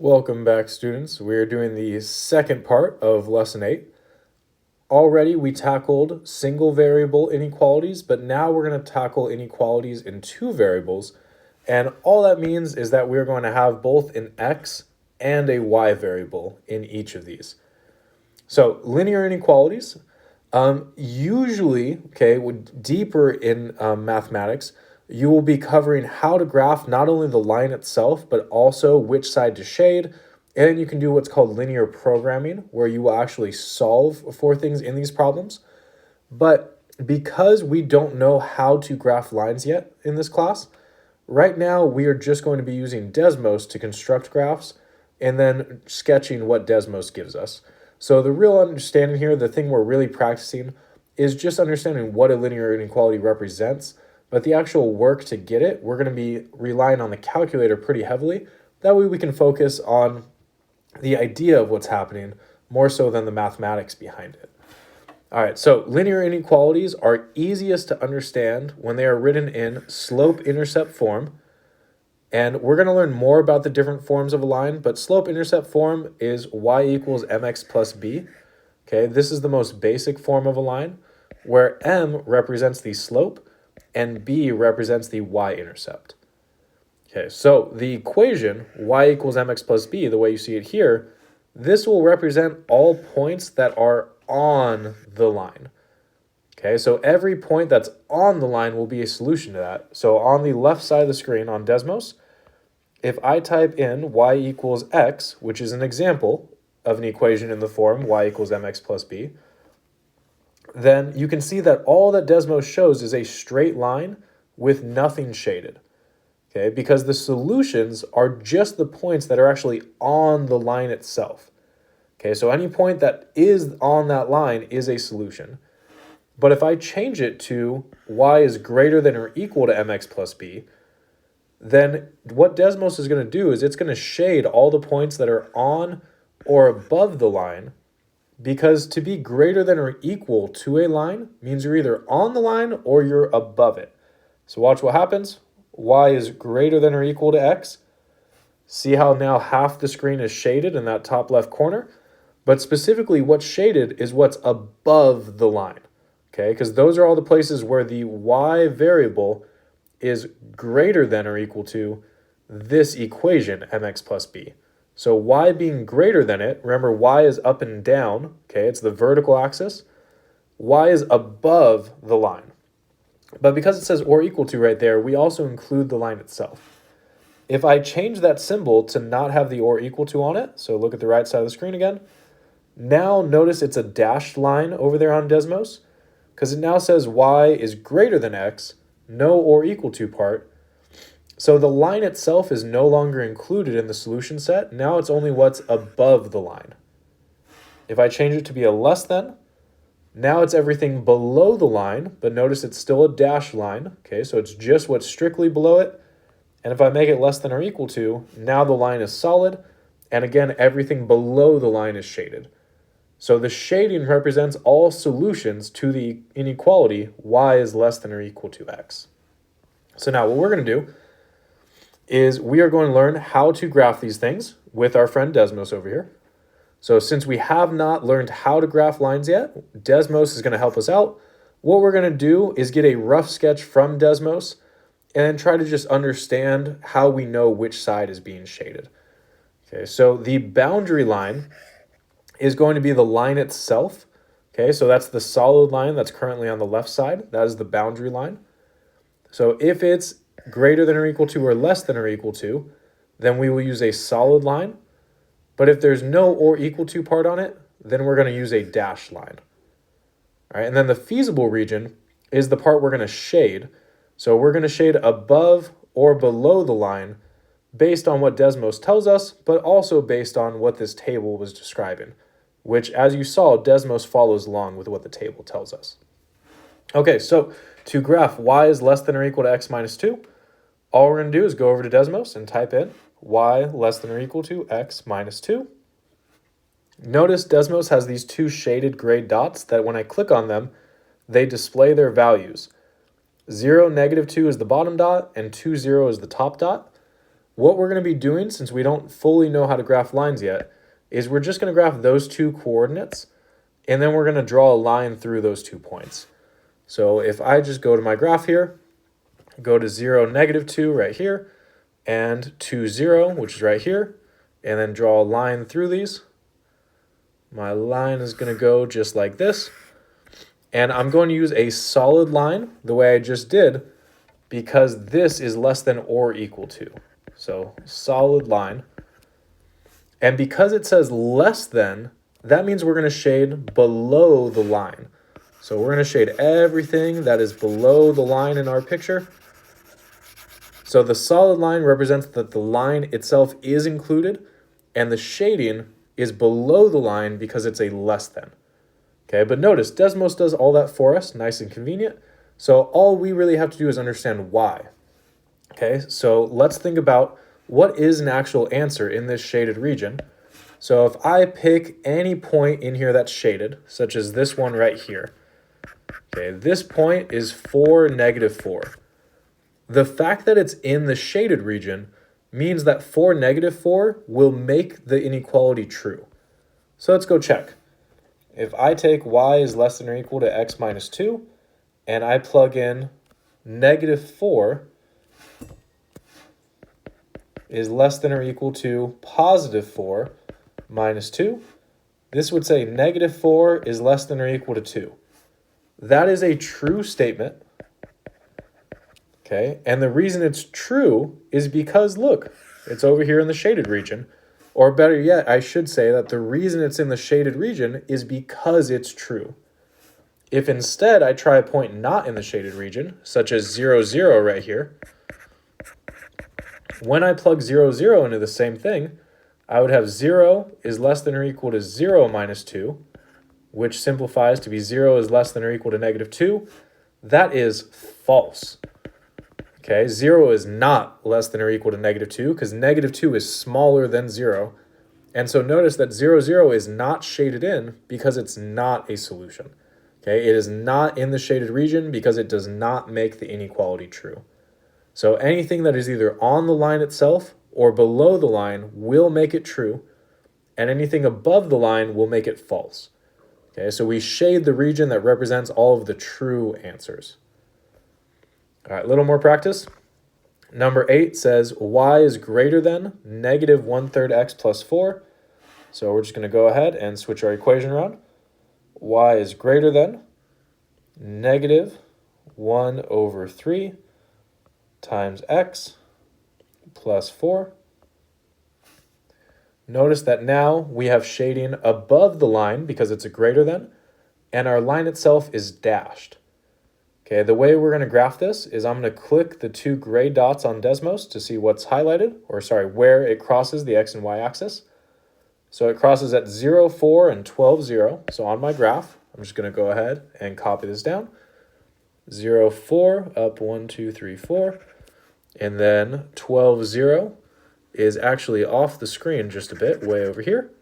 Welcome back, students. We are doing the second part of Lesson 8. Already we tackled single variable inequalities, but now we're going to tackle inequalities in two variables. And all that means is that we're going to have both an x and a y variable in each of these. So linear inequalities, usually, deeper in mathematics, you will be covering how to graph not only the line itself, but also which side to shade. And you can do what's called linear programming, where you will actually solve for things in these problems. But because we don't know how to graph lines yet in this class, right now we are just going to be using Desmos to construct graphs and then sketching what Desmos gives us. So the real understanding here, the thing we're really practicing, is just understanding what a linear inequality represents. But the actual work to get it, we're going to be relying on the calculator pretty heavily. That way we can focus on the idea of what's happening more so than the mathematics behind it. All right, so linear inequalities are easiest to understand when they are written in slope-intercept form. And we're going to learn more about the different forms of a line, but slope-intercept form is y equals mx plus b. Okay, this is the most basic form of a line, where m represents the slope and b represents the y-intercept. Okay, so the equation y equals mx plus b, the way you see it here, this will represent all points that are on the line. Okay, so every point that's on the line will be a solution to that. So on the left side of the screen on Desmos, if I type in y equals x, which is an example of an equation in the form y equals mx plus b, then you can see that all that Desmos shows is a straight line with nothing shaded. Okay, because the solutions are just the points that are actually on the line itself. Okay, so any point that is on that line is a solution. But if I change it to y is greater than or equal to mx plus b, then what Desmos is going to do is it's going to shade all the points that are on or above the line, because to be greater than or equal to a line means you're either on the line or you're above it. So watch what happens. Y is greater than or equal to x. See how now half the screen is shaded in that top left corner? But specifically what's shaded is what's above the line. Okay, because those are all the places where the y variable is greater than or equal to this equation, mx plus b. So y being greater than it, remember y is up and down, okay, it's the vertical axis. Y is above the line. But because it says or equal to right there, we also include the line itself. If I change that symbol to not have the or equal to on it, so look at the right side of the screen again, now notice it's a dashed line over there on Desmos, because it now says y is greater than x, no or equal to part. So the line itself is no longer included in the solution set. Now it's only what's above the line. If I change it to be a less than, now it's everything below the line, but notice it's still a dashed line. Okay, so it's just what's strictly below it. And if I make it less than or equal to, now the line is solid. And again, everything below the line is shaded. So the shading represents all solutions to the inequality y is less than or equal to x. So now what we're going to do is we are going to learn how to graph these things with our friend Desmos over here. So since we have not learned how to graph lines yet, Desmos is going to help us out. What we're going to do is get a rough sketch from Desmos and try to just understand how we know which side is being shaded. Okay, so the boundary line is going to be the line itself. Okay, so that's the solid line that's currently on the left side. That is the boundary line. So if it's greater than or equal to or less than or equal to, then we will use a solid line. But if there's no or equal to part on it, then we're going to use a dashed line. All right, and then the feasible region is the part we're going to shade. So we're going to shade above or below the line based on what Desmos tells us, but also based on what this table was describing, which, as you saw, Desmos follows along with what the table tells us. Okay, so to graph y is less than or equal to x minus 2, all we're going to do is go over to Desmos and type in y less than or equal to x minus 2. Notice Desmos has these two shaded gray dots that when I click on them, they display their values. 0, -2 is the bottom dot, and 2, 0 is the top dot. What we're going to be doing, since we don't fully know how to graph lines yet, is we're just going to graph those two coordinates, and then we're going to draw a line through those 2 points. So if I just go to my graph here, go to 0, -2 right here, and 2, 0, which is right here, and then draw a line through these. My line is going to go just like this. And I'm going to use a solid line the way I just did because this is less than or equal to. So solid line. And because it says less than, that means we're going to shade below the line. So we're going to shade everything that is below the line in our picture. So the solid line represents that the line itself is included, and the shading is below the line because it's a less than. Okay, but notice Desmos does all that for us, nice and convenient. So all we really have to do is understand why. Okay, so let's think about what is an actual answer in this shaded region. So if I pick any point in here that's shaded, such as this one right here, okay, this point is 4, -4. The fact that it's in the shaded region means that 4, -4 will make the inequality true. So let's go check. If I take y is less than or equal to x minus 2, and I plug in -4 is less than or equal to +4 minus 2, this would say -4 is less than or equal to 2. That is a true statement. Okay, and the reason it's true is because, look, it's over here in the shaded region. Or better yet, I should say that the reason it's in the shaded region is because it's true. If instead I try a point not in the shaded region, such as 0, 0 right here, when I plug 0, 0 into the same thing, I would have 0 is less than or equal to 0 minus 2, which simplifies to be 0 is less than or equal to -2. That is false. Okay, 0 is not less than or equal to -2 because -2 is smaller than 0. And so notice that 0, 0 is not shaded in because it's not a solution. Okay, it is not in the shaded region because it does not make the inequality true. So anything that is either on the line itself or below the line will make it true, and anything above the line will make it false. Okay, so we shade the region that represents all of the true answers. All right, a little more practice. Number 8 says y is greater than -1/3 x plus 4. So we're just going to go ahead and switch our equation around. Y is greater than -1/3 times x plus 4. Notice that now we have shading above the line because it's a greater than, and our line itself is dashed. Okay, the way we're going to graph this is I'm going to click the 2 gray dots on Desmos to see what's highlighted, or sorry, where it crosses the x and y axis. So it crosses at 0, 4, and 12, 0. So on my graph, I'm just going to go ahead and copy this down. 0, 4, up 1, 2, 3, 4. And then 12, 0 is actually off the screen just a bit, way over here.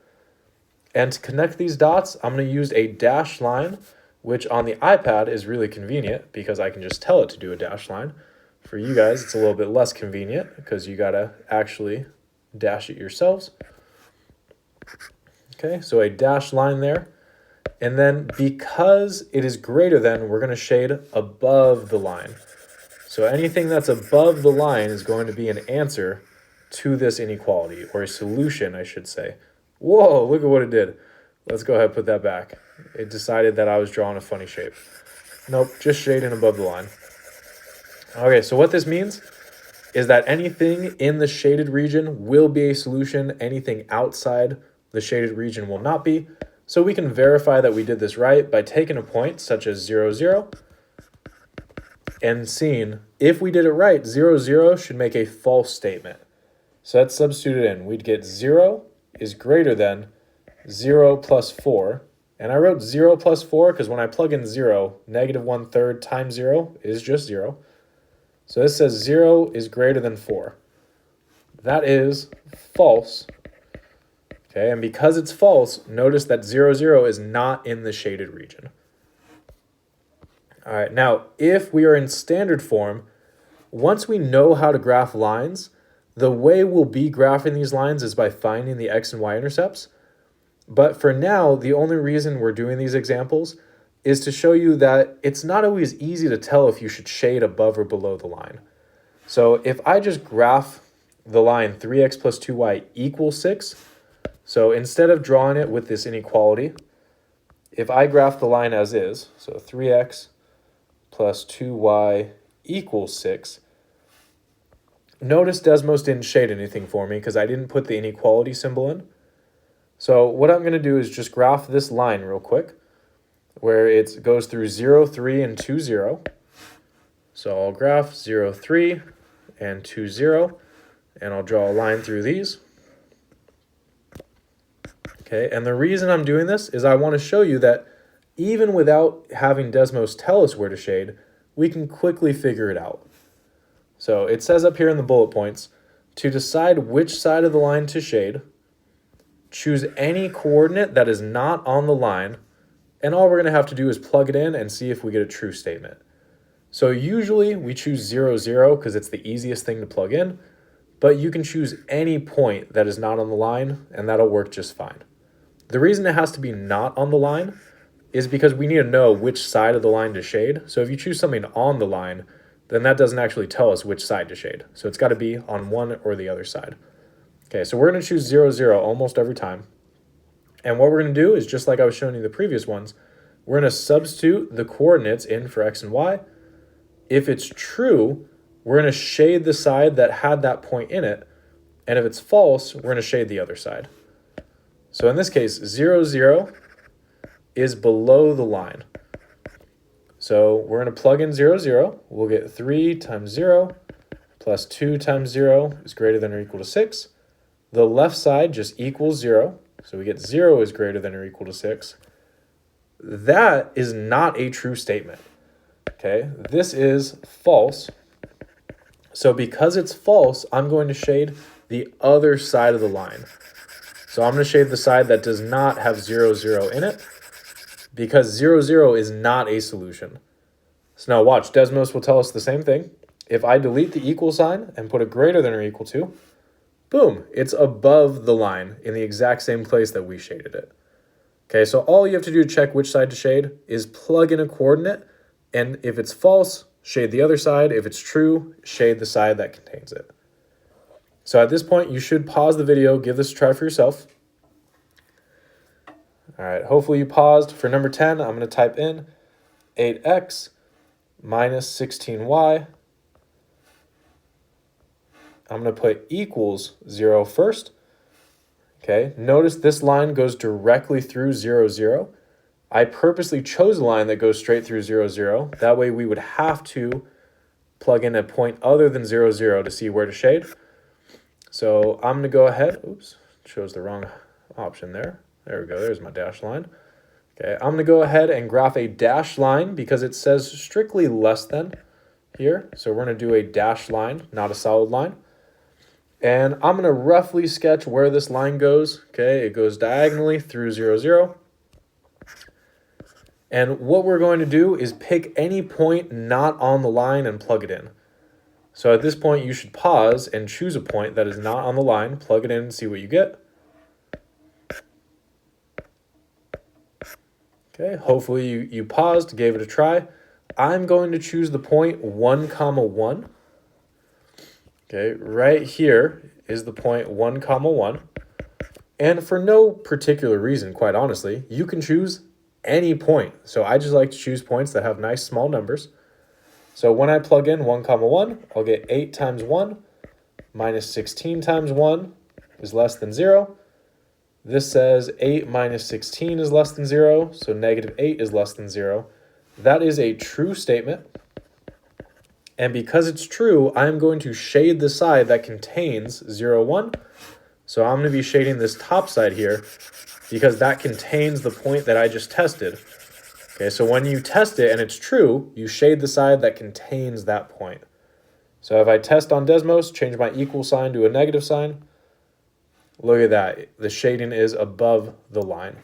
And to connect these dots, I'm going to use a dashed line, which on the iPad is really convenient because I can just tell it to do a dashed line. For you guys, it's a little bit less convenient because you got to actually dash it yourselves. Okay, so a dashed line there. And then because it is greater than, we're going to shade above the line. So anything that's above the line is going to be an answer to this inequality, or a solution, I should say. Whoa, look at what it did. Let's go ahead and put that back. It decided that I was drawing a funny shape. Nope, just shading above the line. Okay, so what this means is that anything in the shaded region will be a solution. Anything outside the shaded region will not be. So we can verify that we did this right by taking a point such as 0, 0 and seeing if we did it right, 0, 0 should make a false statement. So let's substitute it in. We'd get 0 is greater than 0 plus 4. And I wrote 0 plus 4 because when I plug in 0, -1/3 times 0 is just 0. So this says 0 is greater than 4. That is false. Okay, and because it's false, notice that 0, 0 is not in the shaded region. All right, now if we are in standard form, once we know how to graph lines, The way we'll be graphing these lines is by finding the x and y intercepts. But for now, the only reason we're doing these examples is to show you that it's not always easy to tell if you should shade above or below the line. So if I just graph the line 3x plus 2y equals 6, so instead of drawing it with this inequality, if I graph the line as is, so 3x plus 2y equals 6, notice Desmos didn't shade anything for me because I didn't put the inequality symbol in. So what I'm going to do is just graph this line real quick, where it goes through 0, 3, and 2, 0. So I'll graph 0, 3, and 2, 0, and I'll draw a line through these. Okay, and the reason I'm doing this is I want to show you that even without having Desmos tell us where to shade, we can quickly figure it out. So it says up here in the bullet points, to decide which side of the line to shade, choose any coordinate that is not on the line, and all we're going to have to do is plug it in and see if we get a true statement. So usually we choose 0, 0 because it's the easiest thing to plug in, but you can choose any point that is not on the line, and that'll work just fine. The reason it has to be not on the line is because we need to know which side of the line to shade. So if you choose something on the line, then that doesn't actually tell us which side to shade. So it's got to be on one or the other side. Okay, so we're going to choose 0, 0 almost every time. And what we're going to do is, just like I was showing you the previous ones, we're going to substitute the coordinates in for x and y. If it's true, we're going to shade the side that had that point in it. And if it's false, we're going to shade the other side. So in this case, 0, 0 is below the line. So we're going to plug in 0, 0. We'll get 3 times 0 plus 2 times 0 is greater than or equal to 6. The left side just equals 0. So we get 0 is greater than or equal to 6. That is not a true statement. Okay, this is false. So because it's false, I'm going to shade the other side of the line. So I'm going to shade the side that does not have 0, 0 in it, because 0, 0 is not a solution. So now watch, Desmos will tell us the same thing. If I delete the equal sign and put a greater than or equal to, boom, it's above the line in the exact same place that we shaded it. Okay, so all you have to do to check which side to shade is plug in a coordinate, and if it's false, shade the other side. If it's true, shade the side that contains it. So at this point, you should pause the video, give this a try for yourself. All right, hopefully you paused. For number 10, I'm going to type in 8x minus 16y. I'm going to put equals 0 first. Okay, notice this line goes directly through 0, 0. I purposely chose a line that goes straight through 0, 0. That way we would have to plug in a point other than 0, 0 to see where to shade. So I'm going to go ahead. Oops, chose the wrong option there. There we go. There's my dashed line. Okay, I'm going to go ahead and graph a dashed line because it says strictly less than here. So we're going to do a dashed line, not a solid line. And I'm going to roughly sketch where this line goes. Okay, it goes diagonally through 0, 0. And what we're going to do is pick any point not on the line and plug it in. So at this point, you should pause and choose a point that is not on the line, plug it in and see what you get. Okay, hopefully you paused, gave it a try. I'm going to choose the point 1, 1. Okay, right here is the point 1, 1. And for no particular reason, quite honestly, you can choose any point. So I just like to choose points that have nice small numbers. So when I plug in 1, 1, I'll get 8 times 1 minus 16 times 1 is less than 0. This says 8 minus 16 is less than 0, so negative 8 is less than 0. That is a true statement. And because it's true, I'm going to shade the side that contains 0, 1. So I'm going to be shading this top side here because that contains the point that I just tested. Okay, so when you test it and it's true, you shade the side that contains that point. So if I test on Desmos, change my equal sign to a negative sign, look at that. The shading is above the line.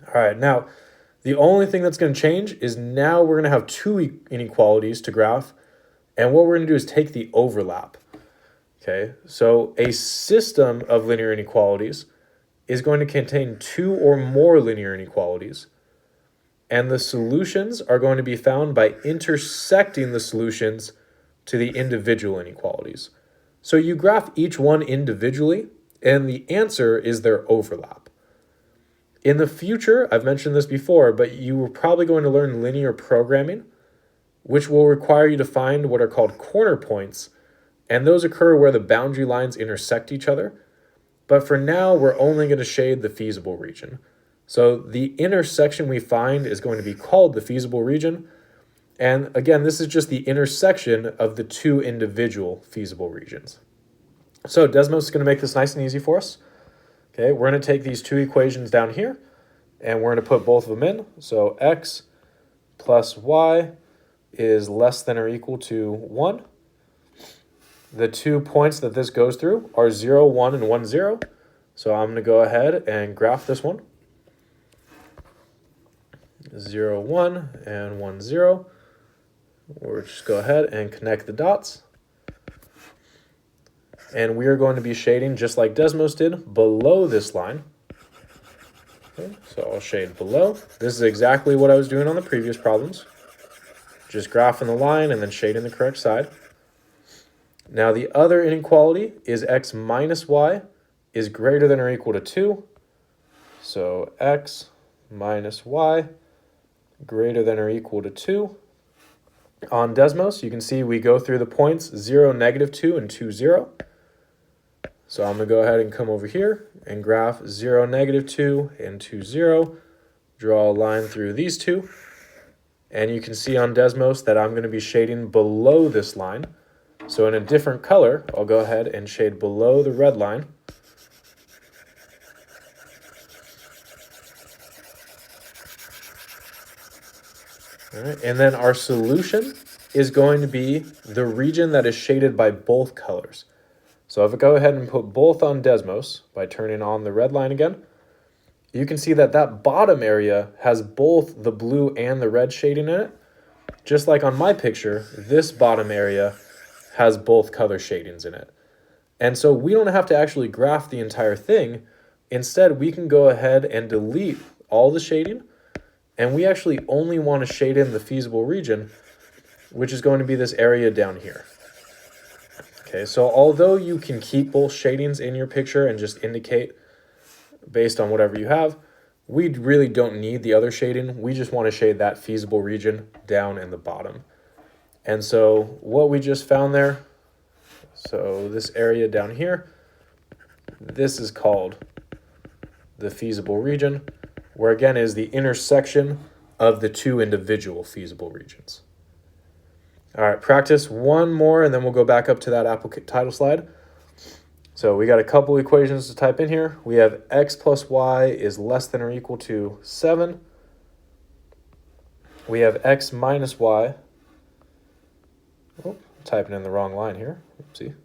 All right, now the only thing that's going to change is now we're going to have two inequalities to graph. And what we're going to do is take the overlap. Okay, so a system of linear inequalities is going to contain two or more linear inequalities, and the solutions are going to be found by intersecting the solutions to the individual inequalities. So you graph each one individually, and the answer is their overlap. In the future, I've mentioned this before, but you are probably going to learn linear programming, which will require you to find what are called corner points, and those occur where the boundary lines intersect each other. But for now, we're only going to shade the feasible region. So the intersection we find is going to be called the feasible region. And again, this is just the intersection of the two individual feasible regions. So Desmos is going to make this nice and easy for us. Okay, we're going to take these two equations down here, and we're going to put both of them in. So x plus y is less than or equal to 1. The 2 points that this goes through are 0, 1, and 1, 0. So I'm going to go ahead and graph this one. 0, 1, and 1, 0. We'll just go ahead and connect the dots. And we are going to be shading, just like Desmos did, below this line. Okay, so I'll shade below. This is exactly what I was doing on the previous problems. Just graphing the line and then shading the correct side. Now the other inequality is x minus y is greater than or equal to 2. So x minus y greater than or equal to 2. On Desmos, you can see we go through the points 0, negative 2, and 2, 0. So I'm going to go ahead and come over here and graph 0, negative 2, and 2, 0. Draw a line through these two. And you can see on Desmos that I'm going to be shading below this line. So in a different color, I'll go ahead and shade below the red line. All right, and then our solution is going to be the region that is shaded by both colors. So if I go ahead and put both on Desmos by turning on the red line again, you can see that that bottom area has both the blue and the red shading in it. Just like on my picture, this bottom area has both color shadings in it. And so we don't have to actually graph the entire thing. Instead, we can go ahead and delete all the shading, and we actually only want to shade in the feasible region, which is going to be this area down here. Okay, so although you can keep both shadings in your picture and just indicate based on whatever you have, we really don't need the other shading. We just want to shade that feasible region down in the bottom. And so what we just found there, so this area down here, this is called the feasible region, where again is the intersection of the two individual feasible regions. All right, practice one more and then we'll go back up to that title slide. So we got a couple equations to type in here. We have x plus y is less than or equal to 7. We have x minus y. Oh, typing in the wrong line here. Oopsie.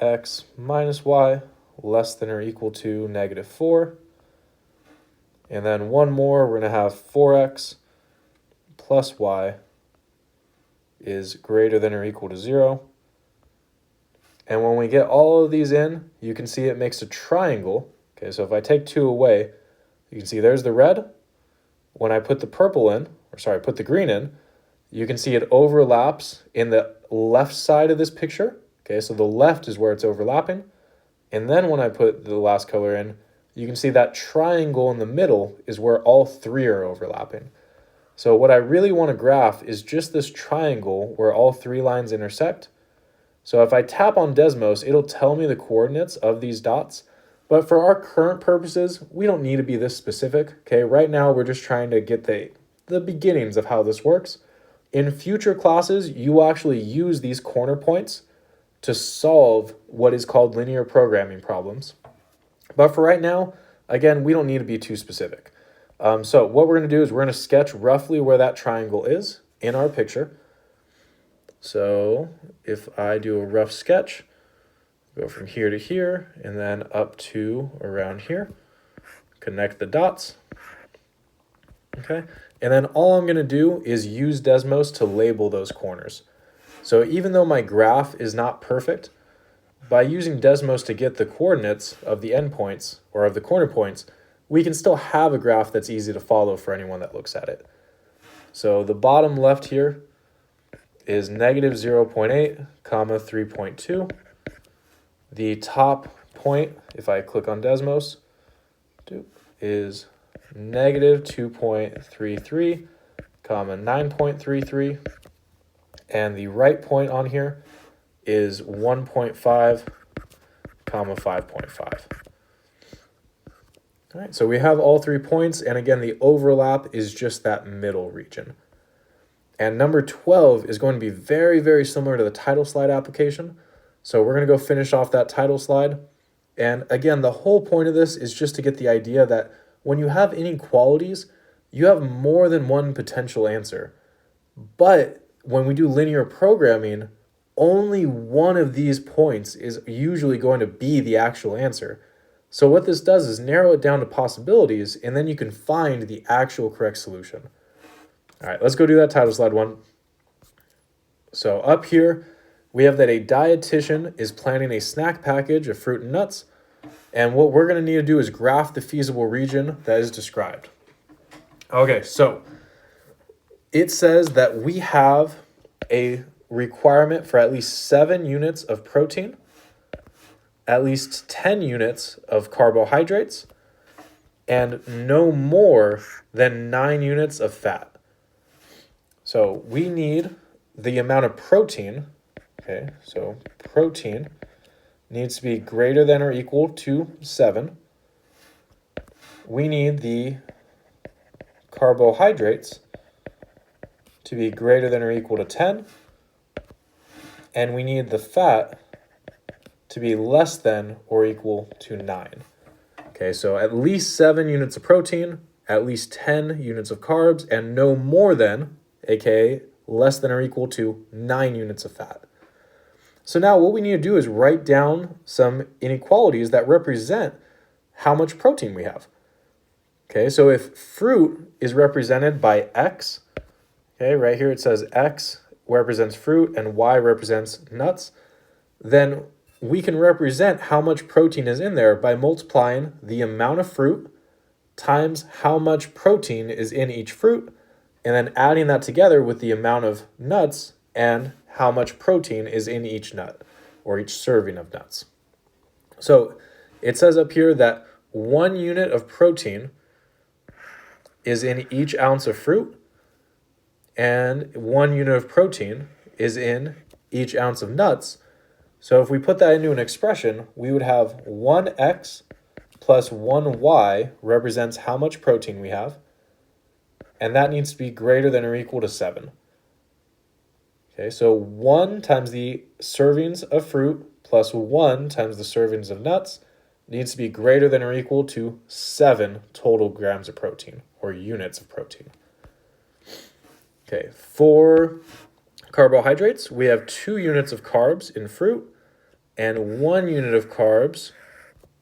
X minus y less than or equal to negative 4. And then one more, we're going to have 4x plus y is greater than or equal to 0. And when we get all of these in, you can see it makes a triangle. Okay, so if I take 2 away, you can see there's the red. When I put the purple in, or sorry, put the green in, you can see it overlaps in the left side of this picture. Okay, so the left is where it's overlapping. And then when I put the last color in, you can see that triangle in the middle is where all 3 are overlapping. So what I really want to graph is just this triangle where all 3 lines intersect. So if I tap on Desmos, it'll tell me the coordinates of these dots. But for our current purposes, we don't need to be this specific. Okay, right now we're just trying to get the beginnings of how this works. In future classes, you will actually use these corner points to solve what is called linear programming problems. But for right now, again, we don't need to be too specific. So what we're going to do is we're going to sketch roughly where that triangle is in our picture. So if I do a rough sketch, go from here to here, and then up to around here, connect the dots. Okay, and then all I'm going to do is use Desmos to label those corners. So even though my graph is not perfect, by using Desmos to get the coordinates of the endpoints or of the corner points, we can still have a graph that's easy to follow for anyone that looks at it. So the bottom left here is negative 0.8, comma 3.2. The top point, if I click on Desmos, is negative 2.33, comma 9.33. And the right point on here is 1.5, comma 5.5. All right, so we have all 3 points, and again, the overlap is just that middle region. And number 12 is going to be very, very similar to the title slide application. So we're going to go finish off that title slide. And again, the whole point of this is just to get the idea that when you have inequalities, you have more than one potential answer. But when we do linear programming, only one of these points is usually going to be the actual answer. So what this does is narrow it down to possibilities, and then you can find the actual correct solution. All right, let's go do that title slide one. So up here, we have that a dietitian is planning a snack package of fruit and nuts. And what we're going to need to do is graph the feasible region that is described. Okay, so it says that we have a requirement for at least 7 units of protein, at least 10 units of carbohydrates, and no more than 9 units of fat. So we need the amount of protein, okay, so protein needs to be greater than or equal to 7. We need the carbohydrates to be greater than or equal to 10. And we need the fat to be less than or equal to 9. Okay, so at least 7 units of protein, at least 10 units of carbs, and no more than, aka less than or equal to 9 units of fat. So now what we need to do is write down some inequalities that represent how much protein we have. Okay, so if fruit is represented by X, okay, right here it says X represents fruit and Y represents nuts, then we can represent how much protein is in there by multiplying the amount of fruit times how much protein is in each fruit, and then adding that together with the amount of nuts and how much protein is in each nut or each serving of nuts. So it says up here that 1 unit of protein is in each ounce of fruit, and 1 unit of protein is in each ounce of nuts. So if we put that into an expression, we would have 1x plus 1y represents how much protein we have, and that needs to be greater than or equal to 7. Okay, so 1 times the servings of fruit plus 1 times the servings of nuts needs to be greater than or equal to 7 total grams of protein, or units of protein. Okay, for carbohydrates, we have 2 units of carbs in fruit and 1 unit of carbs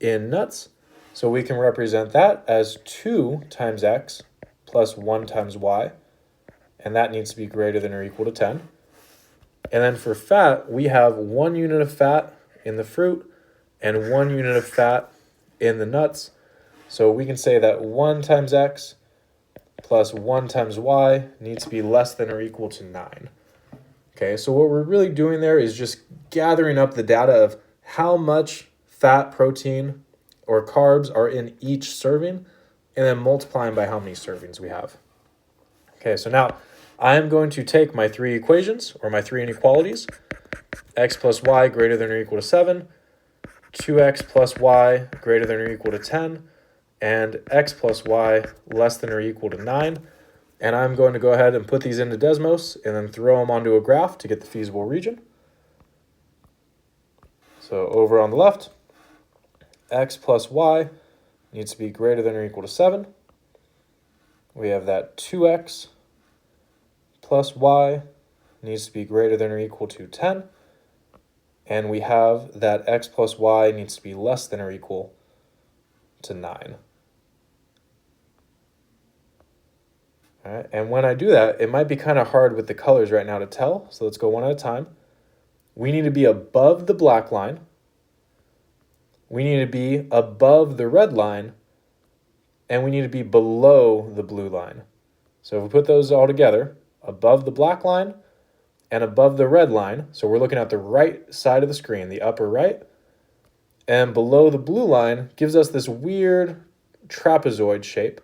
in nuts. So we can represent that as 2 times x plus 1 times y, and that needs to be greater than or equal to 10. And then for fat, we have 1 unit of fat in the fruit and 1 unit of fat in the nuts. So we can say that 1 times x plus 1 times y needs to be less than or equal to 9. Okay, so what we're really doing there is just gathering up the data of how much fat, protein, or carbs are in each serving, and then multiplying by how many servings we have. Okay, so now I am going to take my 3 equations, or my 3 inequalities, x plus y greater than or equal to 7, 2x plus y greater than or equal to 10, and x plus y less than or equal to 9. And I'm going to go ahead and put these into Desmos and then throw them onto a graph to get the feasible region. So over on the left, x plus y needs to be greater than or equal to 7. We have that 2x plus y needs to be greater than or equal to 10. And we have that x plus y needs to be less than or equal to 9. All right, and when I do that, it might be kind of hard with the colors right now to tell, so let's go one at a time. We need to be above the black line, we need to be above the red line, and we need to be below the blue line. So if we put those all together, above the black line and above the red line, so we're looking at the right side of the screen, the upper right, and below the blue line gives us this weird trapezoid shape,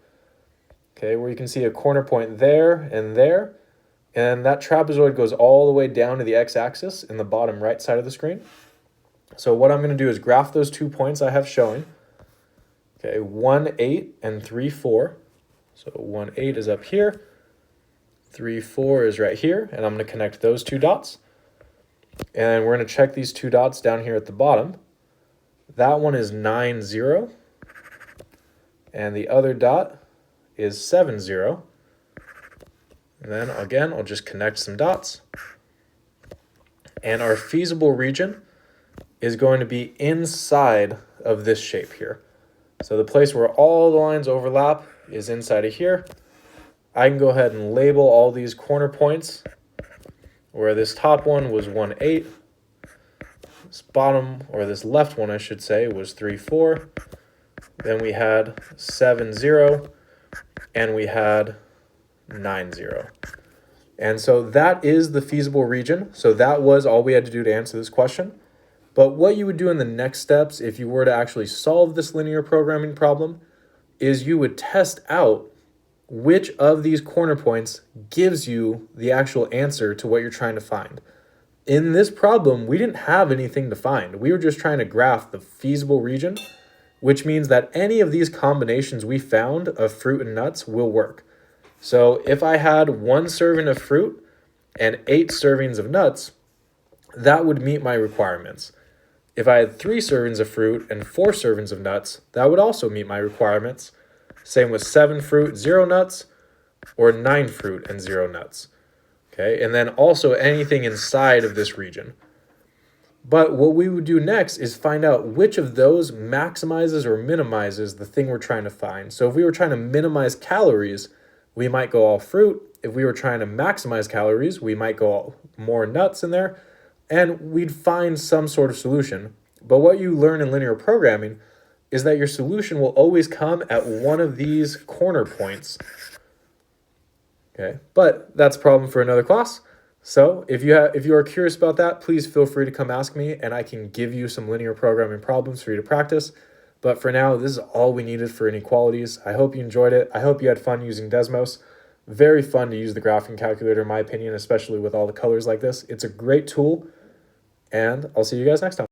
okay, where you can see a corner point there, and that trapezoid goes all the way down to the x-axis in the bottom right side of the screen. So what I'm going to do is graph those 2 points I have showing. Okay, 1, 8, and 3, 4. So 1, 8 is up here. 3, 4 is right here, and I'm going to connect those 2 dots. And we're going to check these 2 dots down here at the bottom. That one is 9, 0. And the other dot is 7, 0. And then again, I'll just connect some dots. And our feasible region is going to be inside of this shape here. So the place where all the lines overlap is inside of here. I can go ahead and label all these corner points, where this top one was 1, 8. This bottom, or this left one I should say, was 3, 4. Then we had 7, 0. And we had 9, 0. And so that is the feasible region. So that was all we had to do to answer this question. But what you would do in the next steps, if you were to actually solve this linear programming problem, is you would test out which of these corner points gives you the actual answer to what you're trying to find. In this problem, we didn't have anything to find. We were just trying to graph the feasible region, which means that any of these combinations we found of fruit and nuts will work. So if I had 1 serving of fruit and 8 servings of nuts, that would meet my requirements. If I had 3 servings of fruit and 4 servings of nuts, that would also meet my requirements. Same with 7 fruit, 0 nuts, or 9 fruit and 0 nuts. Okay, and then also anything inside of this region. But what we would do next is find out which of those maximizes or minimizes the thing we're trying to find. So if we were trying to minimize calories, we might go all fruit. If we were trying to maximize calories, we might go all more nuts in there, and we'd find some sort of solution. But what you learn in linear programming is that your solution will always come at one of these corner points. Okay, but that's a problem for another class. So if you are curious about that, please feel free to come ask me, and I can give you some linear programming problems for you to practice. But for now, this is all we needed for inequalities. I hope you enjoyed it. I hope you had fun using Desmos. Very fun to use the graphing calculator, in my opinion, especially with all the colors like this. It's a great tool, and I'll see you guys next time.